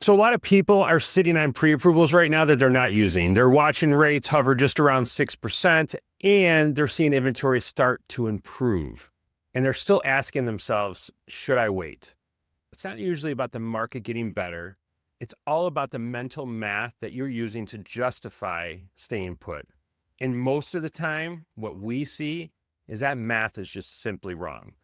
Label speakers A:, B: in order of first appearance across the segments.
A: So a lot of people are sitting on pre-approvals right now that they're not using. They're watching rates hover just around 6%, and they're seeing inventory start to improve. And they're still asking themselves, should I wait? It's not usually about the market getting better. It's all about the mental math that you're using to justify staying put. And most of the time, what we see is that math is just simply wrong.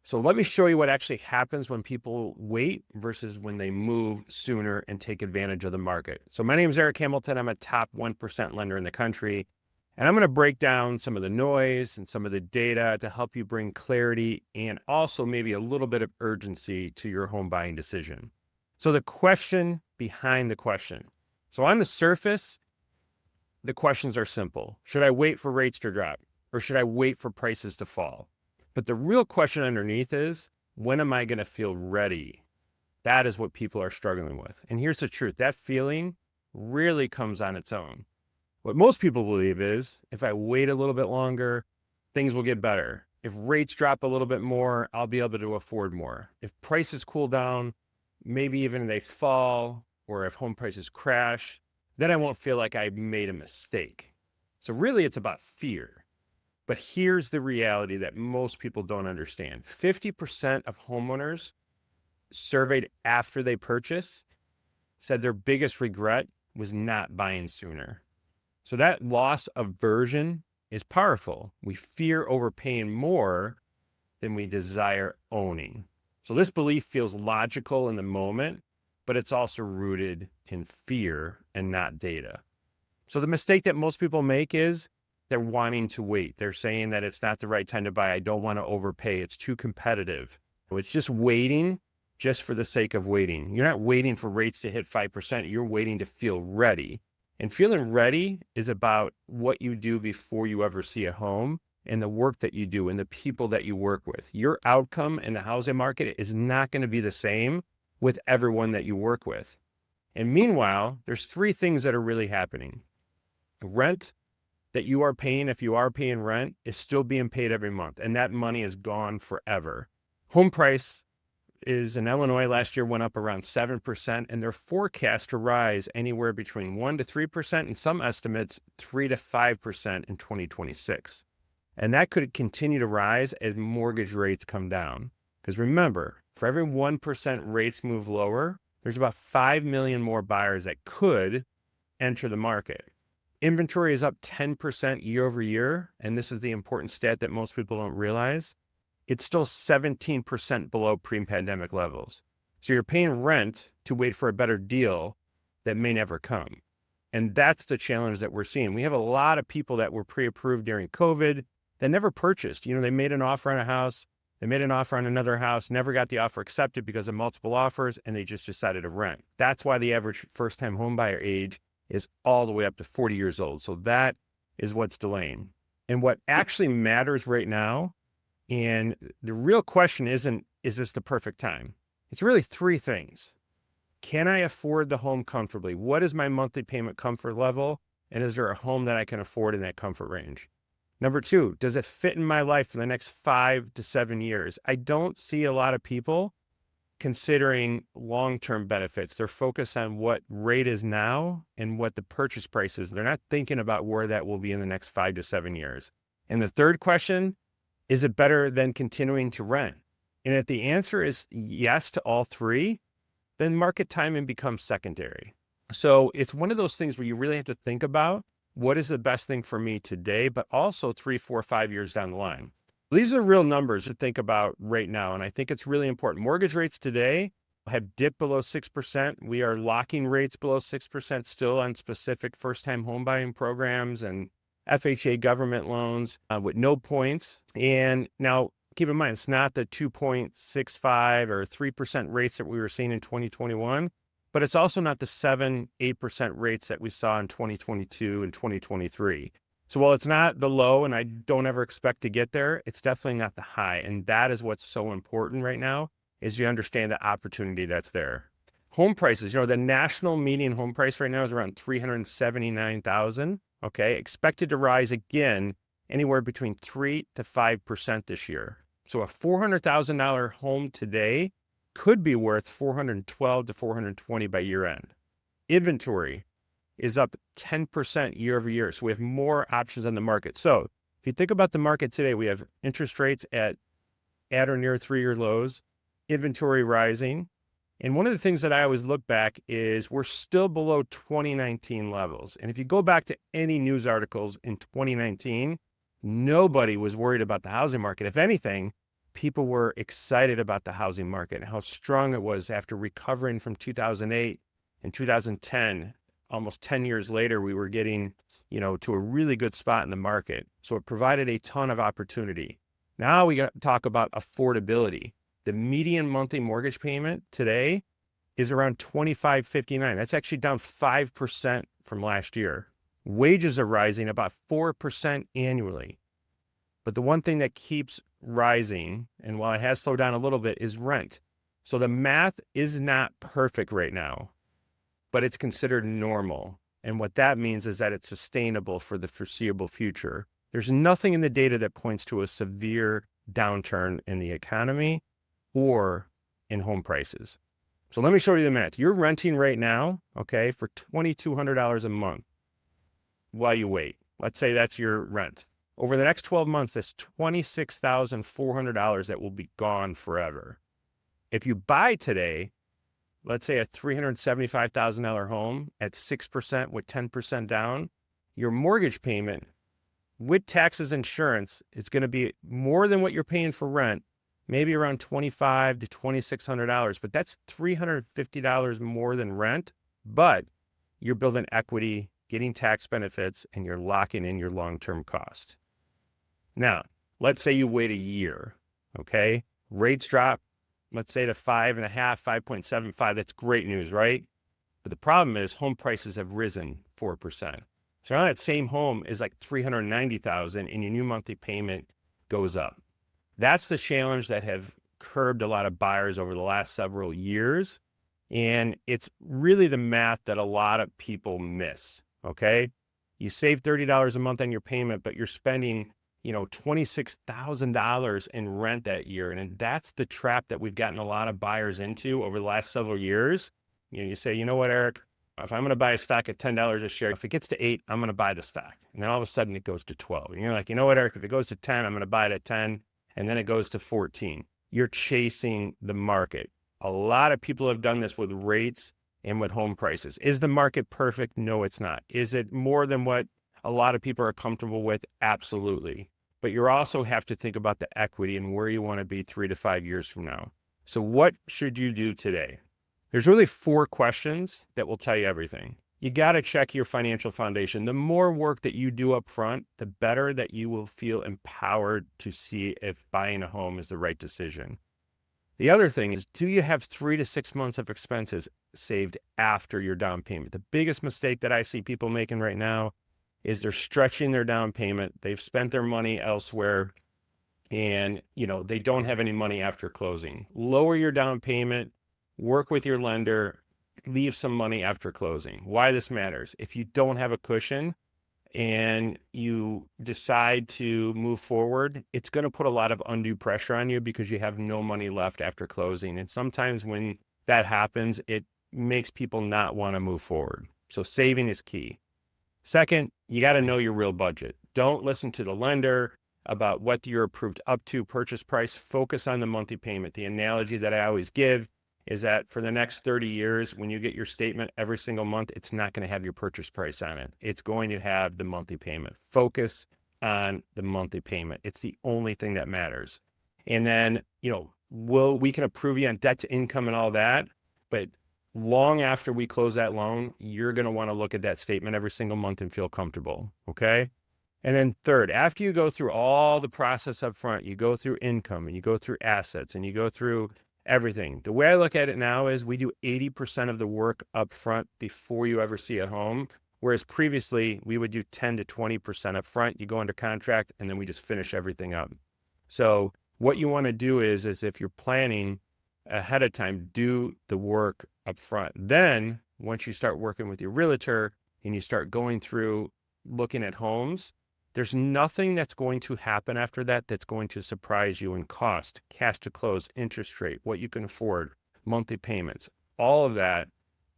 A: So let me show you what actually happens when people wait versus when they move sooner and take advantage of the market. So my name is Eric Hamilton. I'm a top 1% lender in the country. And I'm going to break down some of the noise and some of the data to help you bring clarity and also maybe a little bit of urgency to your home buying decision. So the question behind the question. So on the surface, the questions are simple. Should I wait for rates to drop or should I wait for prices to fall? But the real question underneath is, when am I going to feel ready? That is what people are struggling with. And here's the truth. That feeling really comes on its own. What most people believe is, if I wait a little bit longer, things will get better. If rates drop a little bit more, I'll be able to afford more. If prices cool down, maybe even they fall, or if home prices crash, then I won't feel like I made a mistake. So really it's about fear. But here's the reality that most people don't understand. 50% of homeowners surveyed after they purchase said their biggest regret was not buying sooner. So that loss aversion is powerful. We fear overpaying more than we desire owning. So this belief feels logical in the moment, but it's also rooted in fear and not data. So the mistake that most people make is they're wanting to wait. They're saying that it's not the right time to buy. I don't want to overpay. It's too competitive. It's just waiting just for the sake of waiting. You're not waiting for rates to hit 5%. You're waiting to feel ready. And feeling ready is about what you do before you ever see a home and the work that you do and the people that you work with. Your outcome in the housing market is not going to be the same with everyone that you work with. And meanwhile, there's three things that are really happening. Rent that you are paying, if you are paying rent, is still being paid every month, and that money is gone forever. Home price is in Illinois last year went up around 7%, and they're forecast to rise anywhere between 1% to 3%, and some estimates 3% to 5% in 2026. And that could continue to rise as mortgage rates come down. Because remember, for every 1% rates move lower, there's about 5 million more buyers that could enter the market. Inventory is up 10% year over year, and this is the important stat that most people don't realize. It's still 17% below pre-pandemic levels. So you're paying rent to wait for a better deal that may never come. And that's the challenge that we're seeing. We have a lot of people that were pre-approved during COVID that never purchased. They made an offer on a house, they made an offer on another house, never got the offer accepted because of multiple offers, and they just decided to rent. That's why the average first-time homebuyer age is all the way up to 40 years old. So that is what's delaying. And what actually matters right now, and the real question isn't, is this the perfect time? It's really three things. Can I afford the home comfortably? What is my monthly payment comfort level? And is there a home that I can afford in that comfort range? Number two, does it fit in my life for the next 5 to 7 years? I don't see a lot of people considering long-term benefits. They're focused on what rate is now and what the purchase price is. They're not thinking about where that will be in the next 5 to 7 years. And the third question, is it better than continuing to rent? And if the answer is yes to all three, then market timing becomes secondary. So it's one of those things where you really have to think about what is the best thing for me today, but also 3, 4, 5 years down the line. These are real numbers to think about right now, and I think it's really important. Mortgage rates today have dipped below 6%. We are locking rates below 6% still on specific first-time home buying programs and FHA government loans with no points. And now, keep in mind, it's not the 2.65 or 3% rates that we were seeing in 2021, but it's also not the 7, 8% rates that we saw in 2022 and 2023. So while it's not the low, and I don't ever expect to get there, it's definitely not the high. And that is what's so important right now, is you understand the opportunity that's there. Home prices, the national median home price right now is around $379,000. Okay, expected to rise again anywhere between 3 to 5% this year. So a $400,000 home today could be worth 412 to 420 by year end. Inventory is up 10% year over year. So we have more options on the market. So if you think about the market today, we have interest rates at or near 3-year lows, inventory rising. And one of the things that I always look back is we're still below 2019 levels. And if you go back to any news articles in 2019, nobody was worried about the housing market. If anything, people were excited about the housing market and how strong it was after recovering from 2008 and 2010. Almost 10 years later, we were getting, to a really good spot in the market. So it provided a ton of opportunity. Now we got to talk about affordability. The median monthly mortgage payment today is around $25.59. That's actually down 5% from last year. Wages are rising about 4% annually. But the one thing that keeps rising, and while it has slowed down a little bit, is rent. So the math is not perfect right now, but it's considered normal. And what that means is that it's sustainable for the foreseeable future. There's nothing in the data that points to a severe downturn in the economy or in home prices. So let me show you the math. You're renting right now, okay, for $2,200 a month while you wait. Let's say that's your rent. Over the next 12 months, that's $26,400 that will be gone forever. If you buy today, let's say a $375,000 home at 6% with 10% down, your mortgage payment with taxes and insurance is going to be more than what you're paying for rent, maybe around $2,500 to $2,600, but that's $350 more than rent, but you're building equity, getting tax benefits, and you're locking in your long-term cost. Now, let's say you wait a year, okay? Rates drop, let's say to 5.5, 5.75. That's great news, right? But the problem is home prices have risen 4%. So now that same home is like $390,000 and your new monthly payment goes up. That's the challenge that have curbed a lot of buyers over the last several years. And it's really the math that a lot of people miss, okay? You save $30 a month on your payment, but you're spending, $26,000 in rent that year. And that's the trap that we've gotten a lot of buyers into over the last several years. You say, you know what, Eric? If I'm going to buy a stock at $10 a share, if it gets to 8, I'm going to buy the stock. And then all of a sudden it goes to 12. And you're like, you know what, Eric? If it goes to 10, I'm going to buy it at 10. And then it goes to 14. You're chasing the market. A lot of people have done this with rates and with home prices. Is the market perfect? No, it's not. Is it more than what a lot of people are comfortable with? Absolutely. But you also have to think about the equity and where you want to be 3 to 5 years from now. So what should you do today? There's really 4 questions that will tell you everything. You got to check your financial foundation. The more work that you do up front, the better that you will feel empowered to see if buying a home is the right decision. The other thing is, do you have 3 to 6 months of expenses saved after your down payment? The biggest mistake that I see people making right now is they're stretching their down payment. They've spent their money elsewhere and, they don't have any money after closing. Lower your down payment, work with your lender, leave some money after closing. Why this matters? If you don't have a cushion and you decide to move forward, it's going to put a lot of undue pressure on you because you have no money left after closing. And sometimes when that happens, it makes people not want to move forward. So saving is key. Second, you got to know your real budget. Don't listen to the lender about what you're approved up to purchase price. Focus on the monthly payment. The analogy that I always give is that for the next 30 years, when you get your statement every single month, it's not going to have your purchase price on it. It's going to have the monthly payment. Focus on the monthly payment. It's the only thing that matters. And then, we can approve you on debt to income and all that, but long after we close that loan, you're going to want to look at that statement every single month and feel comfortable. Okay. And then third, after you go through all the process up front, you go through income and you go through assets and you go through everything. The way I look at it now is we do 80% of the work up front before you ever see a home. Whereas previously we would do 10 to 20% up front. You go under contract and then we just finish everything up. So what you want to do is if you're planning ahead of time, do the work up front. Then once you start working with your realtor and you start going through looking at homes, there's nothing that's going to happen after that that's going to surprise you in cost, cash to close, interest rate, what you can afford. monthly payments. All of that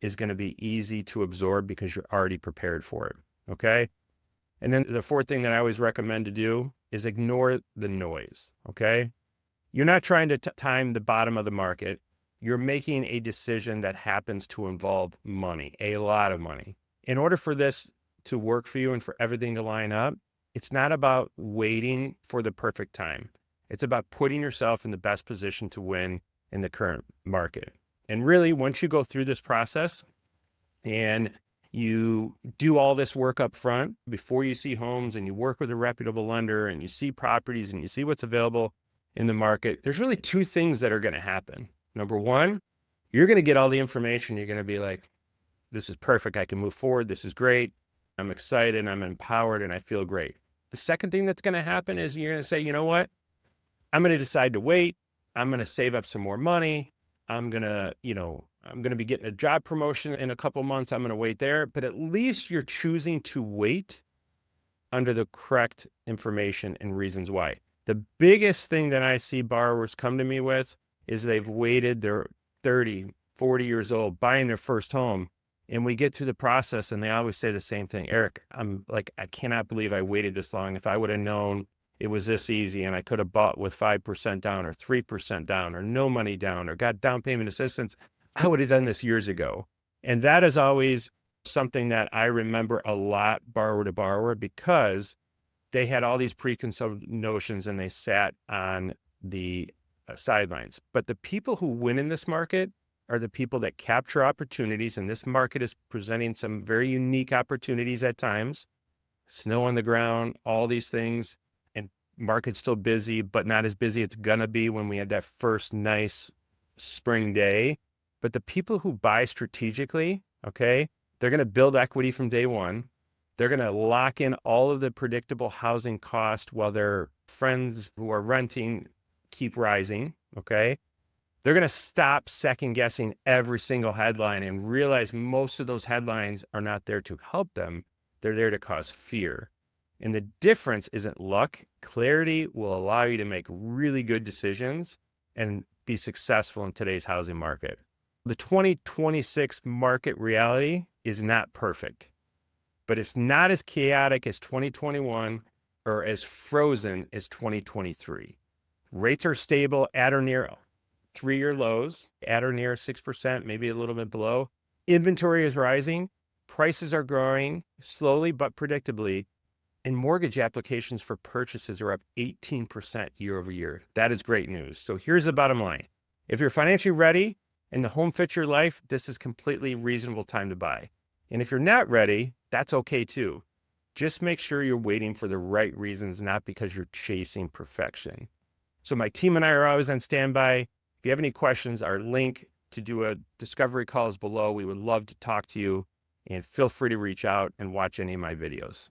A: is going to be easy to absorb because you're already prepared for it. Okay. And then the fourth thing that I always recommend to do is ignore the noise. Okay. You're not trying to time the bottom of the market. You're making a decision that happens to involve money, a lot of money. In order for this to work for you and for everything to line up, it's not about waiting for the perfect time. It's about putting yourself in the best position to win in the current market. And really, once you go through this process and you do all this work up front before you see homes and you work with a reputable lender and you see properties and you see what's available in the market, there's really two things that are going to happen. Number one, you're going to get all the information. You're going to be like, this is perfect. I can move forward. This is great. I'm excited. I'm empowered and I feel great. The second thing that's going to happen is you're going to say, you know what? I'm going to decide to wait. I'm going to save up some more money. I'm going to be getting a job promotion in a couple months. I'm going to wait there. But at least you're choosing to wait under the correct information and reasons why. The biggest thing that I see borrowers come to me with is they've waited, they're 30, 40 years old, buying their first home. And we get through the process and they always say the same thing. Eric, I cannot believe I waited this long. If I would have known it was this easy and I could have bought with 5% down or 3% down or no money down or got down payment assistance, I would have done this years ago. And that is always something that I remember a lot borrower to borrower because they had all these preconceived notions and they sat on the sidelines. But the people who win in this market are the people that capture opportunities. And this market is presenting some very unique opportunities at times. Snow on the ground, all these things. And market's still busy, but not as busy it's gonna be when we had that first nice spring day. But the people who buy strategically, okay, they're gonna build equity from day one. They're gonna lock in all of the predictable housing cost while their friends who are renting keep rising, okay? They're going to stop second guessing every single headline and realize most of those headlines are not there to help them. They're there to cause fear. And the difference isn't luck. Clarity will allow you to make really good decisions and be successful in today's housing market. The 2026 market reality is not perfect, but it's not as chaotic as 2021 or as frozen as 2023. Rates are stable at or near 3-year lows, at or near 6%, maybe a little bit below. Inventory is rising. Prices are growing slowly but predictably. And mortgage applications for purchases are up 18% year over year. That is great news. So here's the bottom line. If you're financially ready and the home fits your life, this is completely reasonable time to buy. And if you're not ready, that's okay too. Just make sure you're waiting for the right reasons, not because you're chasing perfection. So my team and I are always on standby. If you have any questions, our link to do a discovery call is below. We would love to talk to you and feel free to reach out and watch any of my videos.